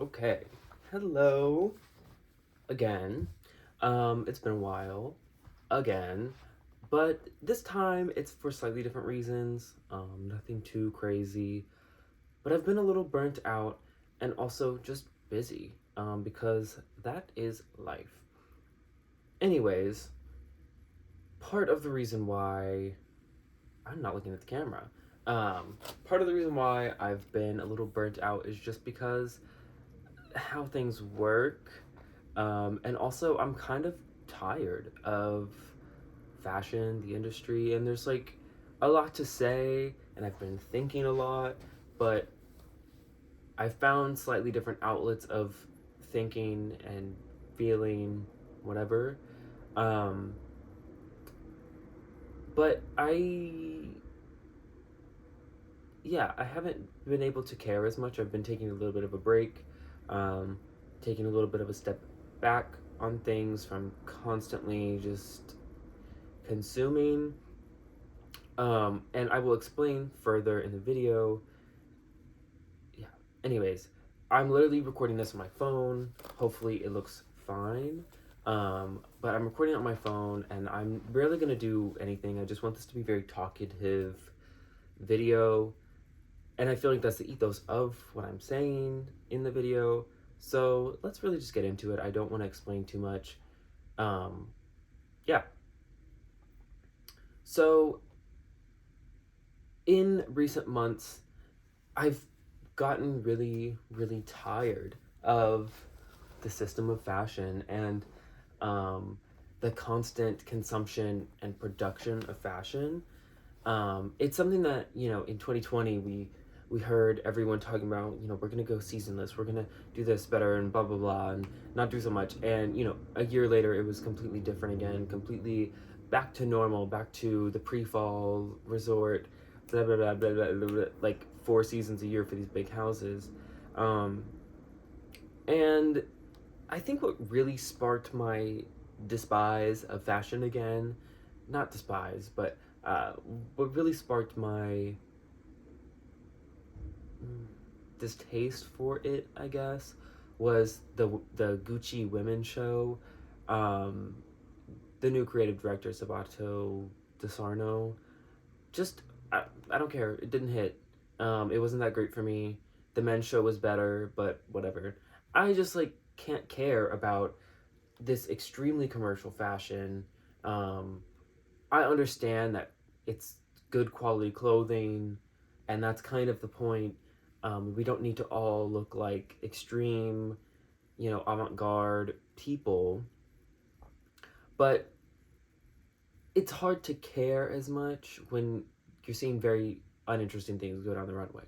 Okay. Hello again. It's been a while again, but this time it's for slightly different reasons. Nothing too crazy, but I've been a little burnt out and also just busy. Because that is life. Anyways, part of the reason why I'm not looking at the camera. Part of the reason why I've been a little burnt out is just because how things work. And also, I'm kind of tired of fashion, the industry, and there's like a lot to say, and I've been thinking a lot, but I found slightly different outlets of thinking and feeling whatever. Um, but yeah, I haven't been able to care as much. I've been taking a little bit of a break, um, taking a little bit of a step back on things from constantly just consuming. And I will explain further in the video. Yeah. Anyways, I'm literally recording this on my phone. Hopefully, it looks fine. But I'm recording it on my phone, and I'm barely gonna do anything. I just want this to be very talkative video, and I feel like that's the ethos of what I'm saying in the video. So let's really just get into it. I don't want to explain too much. Um, yeah. So in recent months, I've gotten really, really tired of the system of fashion and um, the constant consumption and production of fashion. It's something that in 2020 we heard everyone talking about. We're gonna go seasonless. We're gonna do this better and blah blah blah, and not do so much. And a year later, it was completely different again. Completely back to normal. Back to the pre-fall resort. Blah blah blah blah blah, blah, blah, like 4 seasons a year for these big houses. Um, and I think what really sparked my despise of fashion again, not despise, but what really sparked my distaste for it, I guess, was the Gucci Women show. Um, the new creative director, Sabato DeSarno, just I don't care. It didn't hit. It wasn't that great for me. The men's show was better, but whatever. I just like can't care about this extremely commercial fashion. Um, I understand that it's good quality clothing, and that's kind of the point. We don't need to all look like extreme, avant garde people, but it's hard to care as much when you're seeing very uninteresting things go down the runway.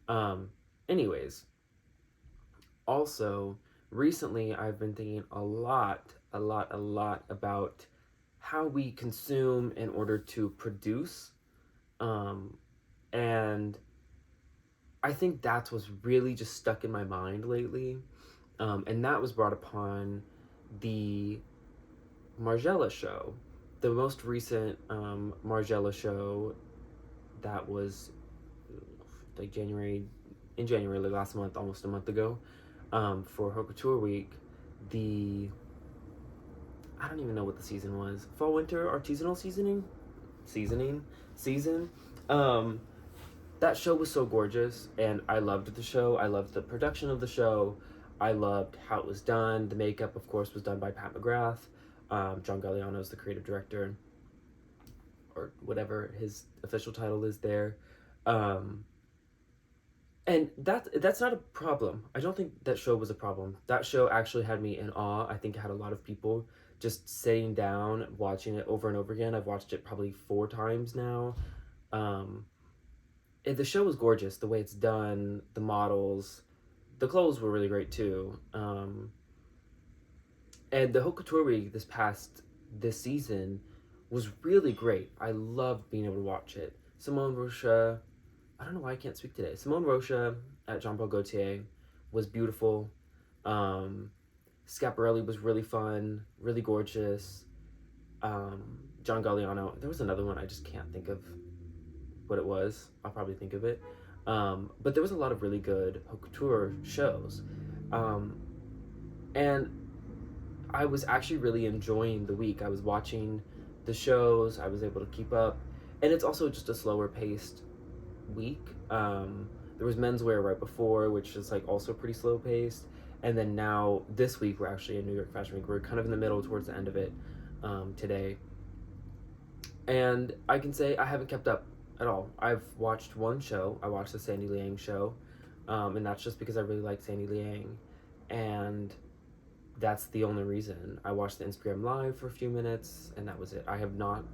Um, anyways, also, recently I've been thinking a lot about how we consume in order to produce. Um, and I think that's what's really just stuck in my mind lately. And that was brought upon the Margiela show, the most recent Margiela show that was like in January, like last month, almost a month ago, for haute couture week. The I don't even know what the season was. Fall winter artisanal season. Um, that show was so gorgeous, and I loved the show. I loved the production of the show. I loved how it was done. The makeup, of course, was done by Pat McGrath. John Galliano is the creative director, or whatever his official title is there. Um, and that's not a problem. I don't think that show was a problem. That show actually had me in awe. I think it had a lot of people just sitting down, watching it over and over again. I've watched it probably 4 times now. Um, the show was gorgeous. The way it's done, the models, the clothes were really great too. And the haute couture week this season was really great. I loved being able to watch it. Simone Rocha, I don't know why I can't speak today. Simone Rocha at Jean Paul Gaultier was beautiful. Um, Schiaparelli was really fun, really gorgeous. John Galliano. There was another one I just can't think of what it was. I'll probably think of it. But there was a lot of really good haute couture shows. Um, and I was actually really enjoying the week. I was watching the shows, I was able to keep up, and it's also just a slower paced week. There was menswear right before, which is like also pretty slow paced, and then now this week we're actually in New York Fashion Week. We're kind of in the middle towards the end of it today, and I can say I haven't kept up at all. I've watched one show. I watched the Sandy Liang show, and that's just because I really like Sandy Liang, and that's the only reason. I watched the Instagram live for a few minutes, and that was it. I have not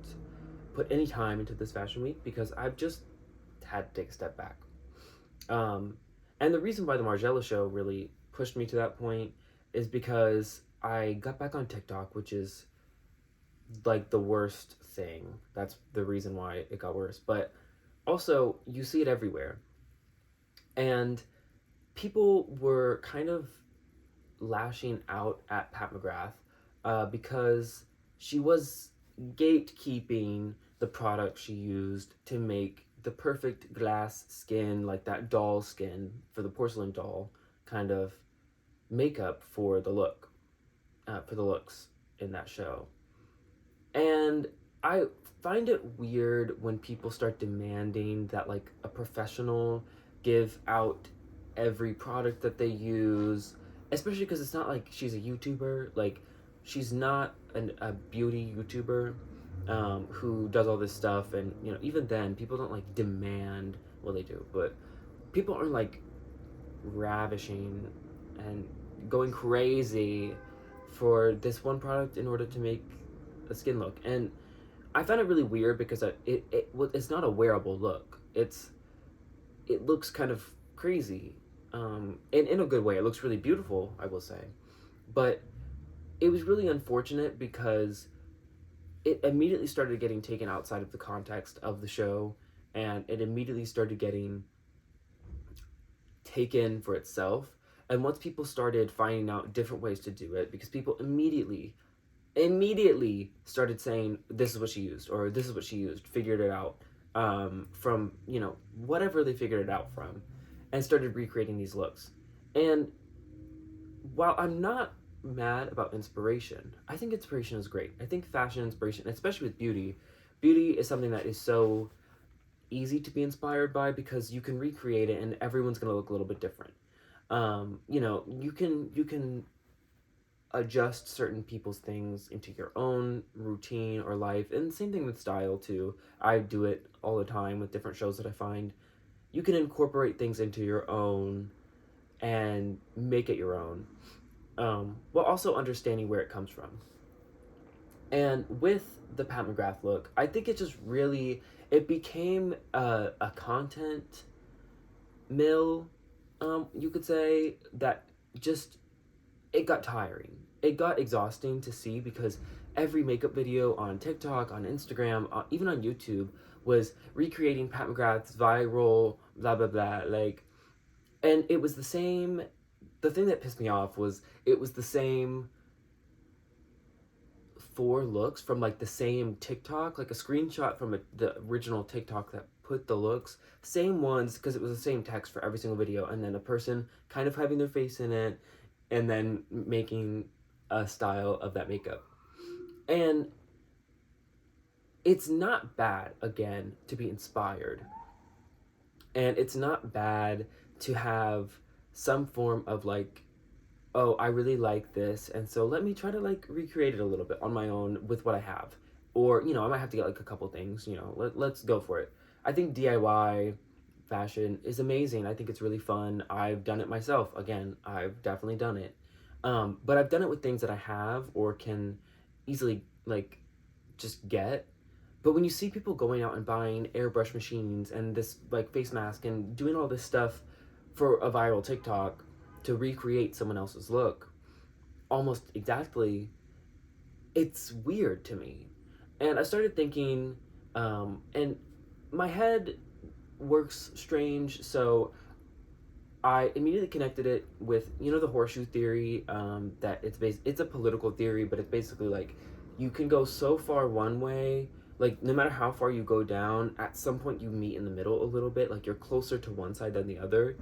put any time into this fashion week because I've just had to take a step back. Um, and the reason why the Margiela show really pushed me to that point is because I got back on TikTok, which is like the worst thing. That's the reason why it got worse. But also, you see it everywhere. And people were kind of lashing out at Pat McGrath because she was gatekeeping the product she used to make the perfect glass skin, like that doll skin for the porcelain doll kind of makeup for the for the looks in that show. And I find it weird when people start demanding that like a professional give out every product that they use, especially because it's not like she's a YouTuber. Like, she's not a beauty YouTuber who does all this stuff. And, you know, even then, people don't like demand, well, they do, but people aren't like ravishing and going crazy for this one product in order to make a skin look. And I found it really weird because it's not a wearable look. It looks kind of crazy, and in a good way. It looks really beautiful, I will say, but it was really unfortunate because it immediately started getting taken outside of the context of the show, and it immediately started getting taken for itself. And once people started finding out different ways to do it, because people immediately started saying this is what she used or this is what she used, figured it out from, you know, whatever they figured it out from, and started recreating these looks. And while I'm not mad about inspiration, I think inspiration is great. I think fashion inspiration, especially with beauty is something that is so easy to be inspired by because you can recreate it and everyone's going to look a little bit different. You know, you can adjust certain people's things into your own routine or life, and same thing with style too. I do it all the time with different shows that I find. You can incorporate things into your own and make it your own, while also understanding where it comes from. And with the Pat McGrath look, I think it just really, it became a content mill, you could say, that just, it got tiring. It got exhausting to see because every makeup video on TikTok, on Instagram, even on YouTube was recreating Pat McGrath's viral blah blah blah. Like, and it was the same. The thing that pissed me off was it was the same four looks from like the same TikTok, like a screenshot from the original TikTok that put the looks, same ones, because it was the same text for every single video, and then a person kind of having their face in it, and then making a style of that makeup. And it's not bad, again, to be inspired. And it's not bad to have some form of like, oh, I really like this, and so let me try to like recreate it a little bit on my own with what I have. Or, you know, I might have to get like a couple things, you know, let's go for it. I think DIY fashion is amazing. I think it's really fun. I've done it myself. Again, I've definitely done it. But I've done it with things that I have or can easily like just get. But when you see people going out and buying airbrush machines and this like face mask and doing all this stuff for a viral TikTok to recreate someone else's look almost exactly, it's weird to me. And I started thinking, and my head works strange, so I immediately connected it with, you know, the horseshoe theory, that it's a political theory, but it's basically like you can go so far one way, like no matter how far you go down, at some point you meet in the middle a little bit, like you're closer to one side than the other.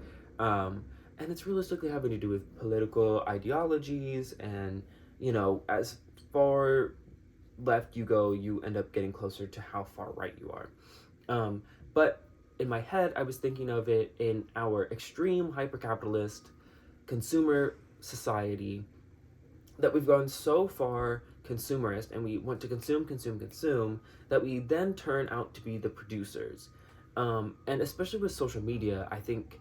And it's realistically having to do with political ideologies, and as far left you go, you end up getting closer to how far right you are. But in my head, I was thinking of it in our extreme hypercapitalist consumer society, that we've gone so far consumerist and we want to consume, that we then turn out to be the producers. And especially with social media, I think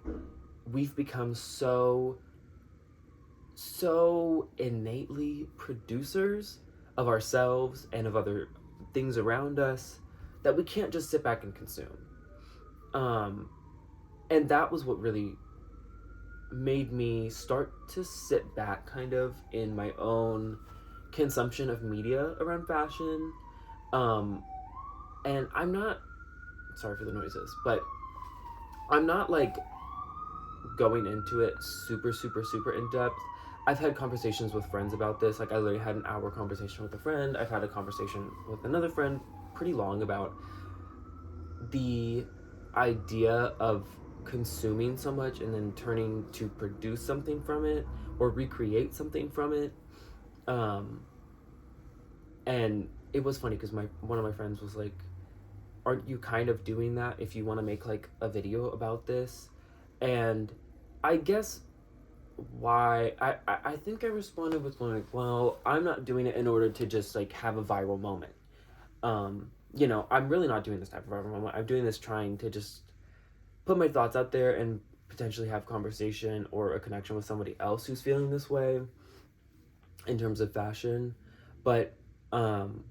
we've become so innately producers of ourselves and of other things around us, that we can't just sit back and consume. Um, and that was what really made me start to sit back kind of in my own consumption of media around fashion. Um, and I'm not, sorry for the noises, but I'm not like going into it super in depth. I've had conversations with friends about this. Like, I literally had an hour conversation with a friend. I've had a conversation with another friend pretty long about the idea of consuming so much and then turning to produce something from it or recreate something from it. Um, and it was funny because my one of my friends was like, aren't you kind of doing that if you want to make like a video about this? And I guess why I think I responded with like, well, I'm not doing it in order to just like have a viral moment. I'm really not doing this type of viral moment. I'm doing this trying to just put my thoughts out there and potentially have conversation or a connection with somebody else who's feeling this way in terms of fashion. But um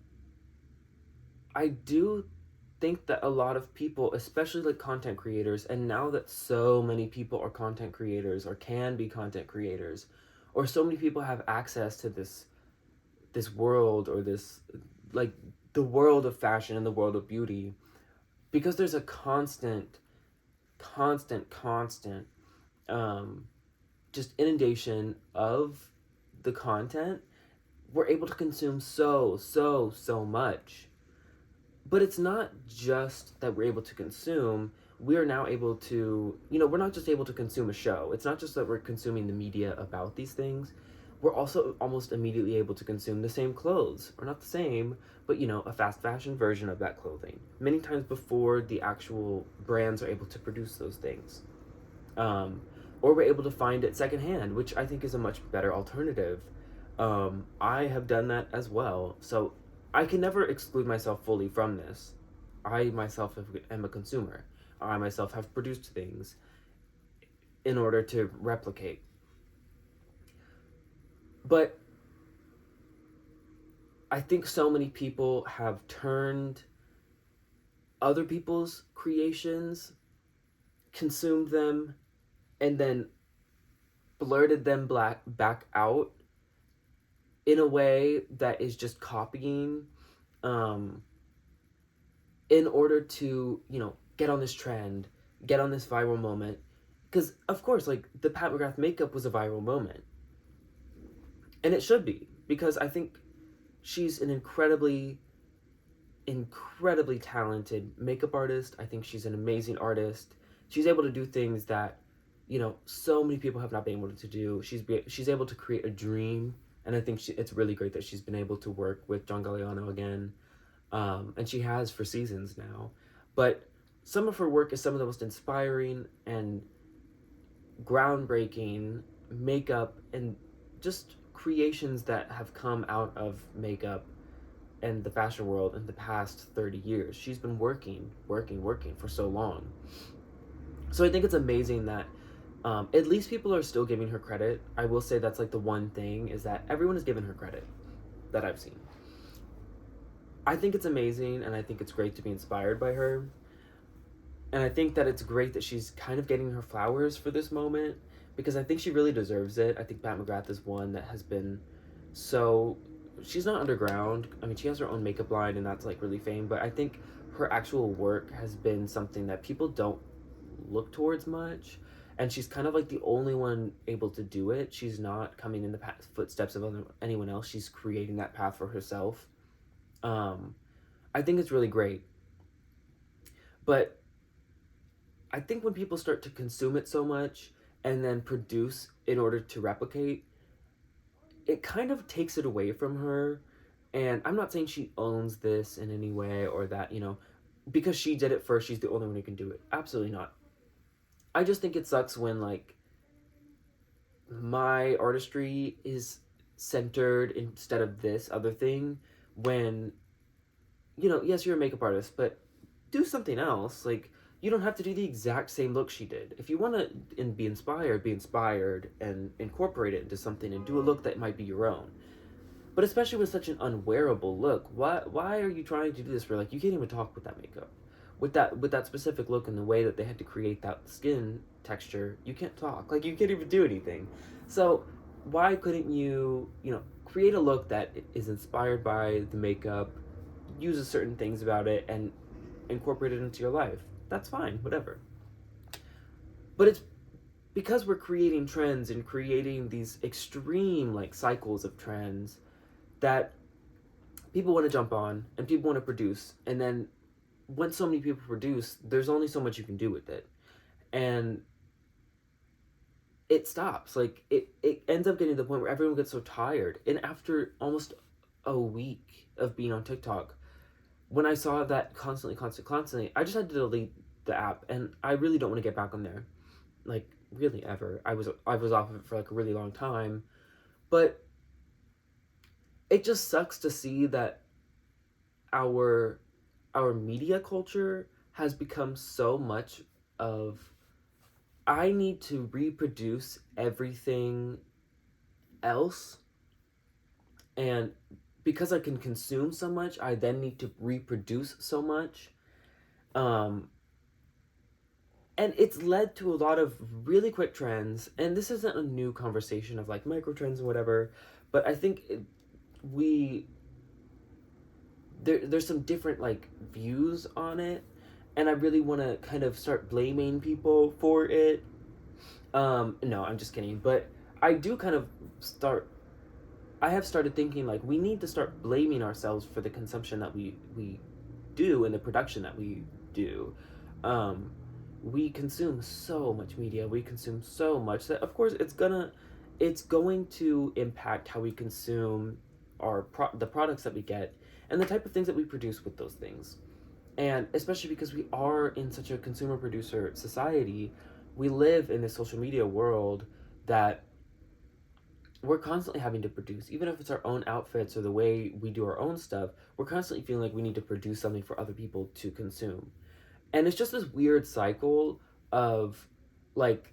I do think that a lot of people, especially like content creators, and now that so many people are content creators or can be content creators, or so many people have access to this world, or this like the world of fashion and the world of beauty, because there's a constant um just inundation of the content. We're able to consume so much. But it's not just that we're able to consume. We are now able to, we're not just able to consume a show. It's not just that we're consuming the media about these things. We're also almost immediately able to consume the same clothes, or not the same, but a fast fashion version of that clothing, many times before the actual brands are able to produce those things. Or we're able to find it secondhand, which I think is a much better alternative. I have done that as well. So I can never exclude myself fully from this. I myself am a consumer. I myself have produced things in order to replicate. But I think so many people have turned other people's creations, consumed them, and then blurted them back out in a way that is just copying, um, in order to, get on this trend, get on this viral moment. Because, of course, like, the Pat McGrath makeup was a viral moment. And it should be, because I think she's an incredibly talented makeup artist. I think she's an amazing artist. She's able to do things that, so many people have not been able to do. She's able to create a dream, and I think it's really great that she's been able to work with John Galliano again. And she has for seasons now. But some of her work is some of the most inspiring and groundbreaking makeup and just creations that have come out of makeup and the fashion world in the past 30 years. She's been working for so long. So I think it's amazing that at least people are still giving her credit. I will say that's like the one thing, is that everyone is giving her credit that I've seen. I think it's amazing, and I think it's great to be inspired by her. And I think that it's great that she's kind of getting her flowers for this moment, because I think she really deserves it. I think Pat McGrath is one that has been so... She's not underground. I mean, she has her own makeup line, and that's like really famed, but I think her actual work has been something that people don't look towards much. And she's kind of like the only one able to do it. She's not coming in the footsteps of anyone else. She's creating that path for herself. I think it's really great. But I think when people start to consume it so much and then produce in order to replicate, it kind of takes it away from her. And I'm not saying she owns this in any way, or that, because she did it first, she's the only one who can do it. Absolutely not. I just think it sucks when, like, my artistry is centered instead of this other thing, when, yes, you're a makeup artist, but do something else. Like, you don't have to do the exact same look she did. If you want to be inspired and incorporate it into something and do a look that might be your own. But especially with such an unwearable look, why are you trying to do this for, like, you can't even talk with that makeup. With that specific look and the way that they had to create that skin texture, you can't talk. Like, you can't even do anything. So why couldn't you, create a look that is inspired by the makeup, uses certain things about it, and incorporate it into your life? That's fine, whatever. But it's because we're creating trends and creating these extreme, like, cycles of trends that people want to jump on and people want to produce. And then when so many people produce, there's only so much you can do with it. And it stops. Like, it ends up getting to the point where everyone gets so tired. And after almost a week of being on TikTok, when I saw that constantly, I just had to delete the app. And I really don't want to get back on there. Like, really, ever. I was off of it for, like, a really long time. But it just sucks to see that our media culture has become so much of, I need to reproduce everything else, and because I can consume so much, I then need to reproduce so much. um and it's led to a lot of really quick trends, and this isn't a new conversation of, like, micro trends and whatever, but I think we there's some different, like, views on it, and I really want to kind of start blaming people for it. No, I'm just kidding, but I do kind of start I have started thinking, like, we need to start blaming ourselves for the consumption that we do and the production that we do. um we consume so much media, we consume so much that, of course, it's going to impact how we consume the products that we get and the type of things that we produce with those things. And especially because we are in such a consumer producer society, we live in this social media world that we're constantly having to produce. Even if it's our own outfits or the way we do our own stuff, we're constantly feeling like we need to produce something for other people to consume. And it's just this weird cycle of, like,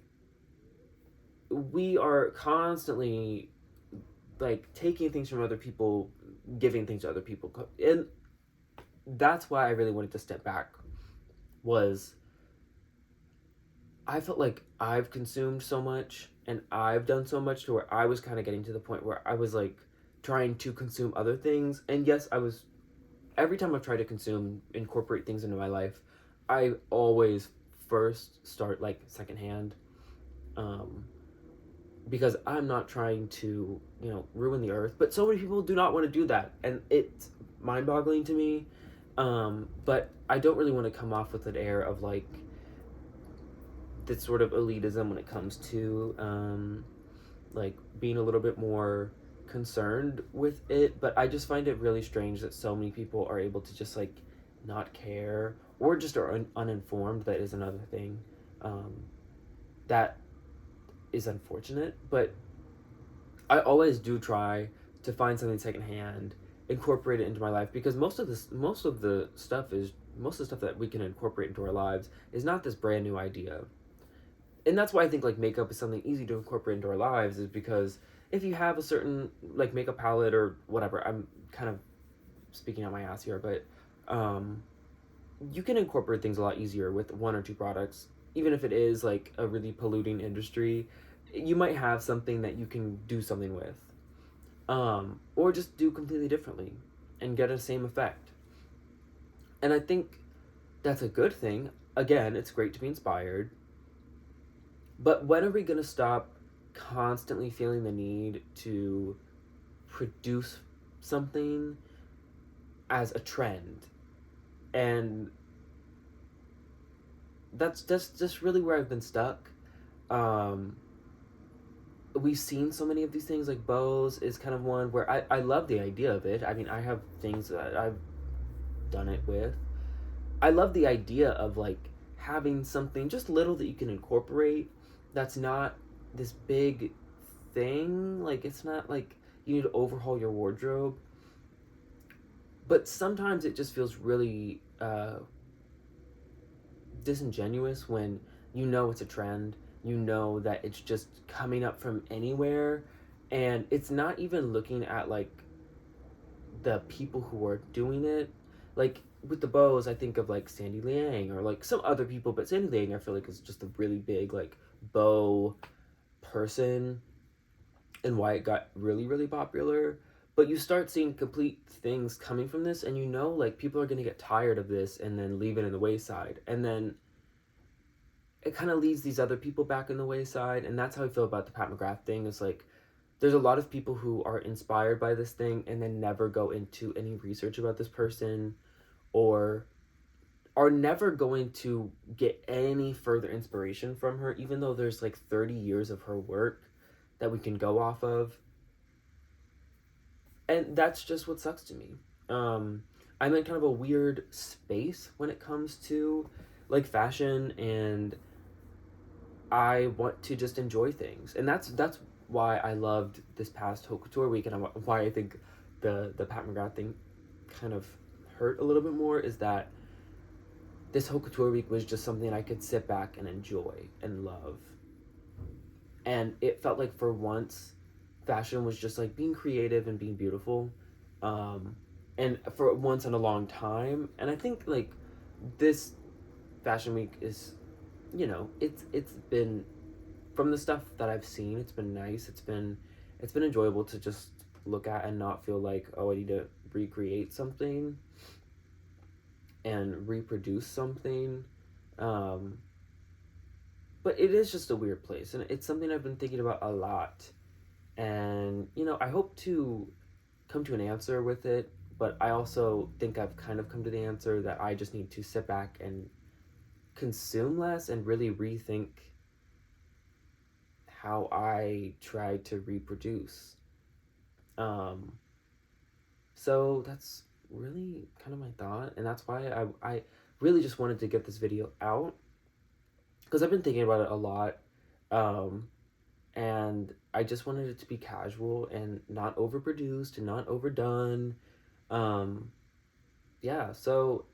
we are constantly, like, taking things from other people, giving things to other people. And that's why I really wanted to step back, was I felt like I've consumed so much and I've done so much to where I was kind of getting to the point where I was, like, trying to consume other things. And yes, every time I've tried to incorporate things into my life, I always first start, like, secondhand. Um, because I'm not trying to, ruin the earth. But so many people do not want to do that. And it's mind boggling to me. But I don't really want to come off with an air of, like, this sort of elitism when it comes to, like, being a little bit more concerned with it. But I just find it really strange that so many people are able to just, like, not care, or just are uninformed. That is another thing. That is unfortunate, but I always do try to find something secondhand, incorporate it into my life, because most of the stuff that we can incorporate into our lives is not this brand new idea. And that's why I think, like, makeup is something easy to incorporate into our lives, is because if you have a certain, like, makeup palette or whatever, I'm kind of speaking out my ass here, but you can incorporate things a lot easier with one or two products. Even if it is, like, a really polluting industry, you might have something that you can do something with, or just do completely differently and get a same effect. And I think that's a good thing. Again, it's great to be inspired, but when are we going to stop constantly feeling the need to produce something as a trend? And that's just really where I've been stuck. we've seen so many of these things. Like bows is kind of one where I love the idea of it. I mean, I have things that I've done it with. I love the idea of like having something just little that you can incorporate that's not this big thing. Like it's not like you need to overhaul your wardrobe. But sometimes it just feels really disingenuous when you know it's a trend, you know that it's just coming up from anywhere, and it's not even looking at like the people who are doing it. Like with the bows, I think of like Sandy Liang or like some other people, but Sandy Liang I feel like is just a really big like bow person and why it got really, really popular. But you start seeing complete things coming from this, and you know, like people are gonna get tired of this and then leave it in the wayside, and then it kind of leaves these other people back in the wayside. And that's how I feel about the Pat McGrath thing. Is like there's a lot of people who are inspired by this thing and then never go into any research about this person, or are never going to get any further inspiration from her, even though there's like 30 years of her work that we can go off of. And that's just what sucks to me. I'm in kind of a weird space when it comes to like fashion, and I want to just enjoy things, and that's why I loved this past haute couture week, and why I think the Pat McGrath thing kind of hurt a little bit more, is that this haute couture week was just something I could sit back and enjoy and love, and it felt like for once, fashion was just like being creative and being beautiful, um, and for once in a long time, and I think like this fashion week is, you know, it's been, from the stuff that I've seen, it's been nice. It's been enjoyable to just look at and not feel like, oh, I need to recreate something and reproduce something. Um, but it is just a weird place, and it's something I've been thinking about a lot. And you know, I hope to come to an answer with it, but I also think I've kind of come to the answer that I just need to sit back and consume less and really rethink how I try to reproduce. Um, so that's really kind of my thought, and that's why I really just wanted to get this video out, because I've been thinking about it a lot, um, and I just wanted it to be casual and not overproduced and not overdone. Um, yeah, so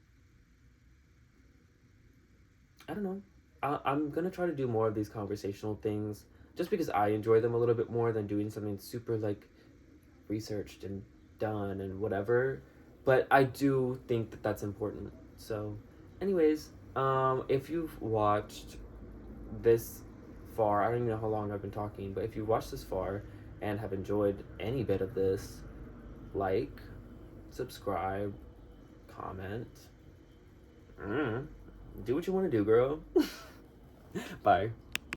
I don't know. I'm gonna try to do more of these conversational things just because I enjoy them a little bit more than doing something super like researched and done and whatever. But I do think that that's important. So, anyways, if you've watched this far, I don't even know how long I've been talking, but if you've watched this far and have enjoyed any bit of this, like, subscribe, comment. Do what you want to do, girl. Bye.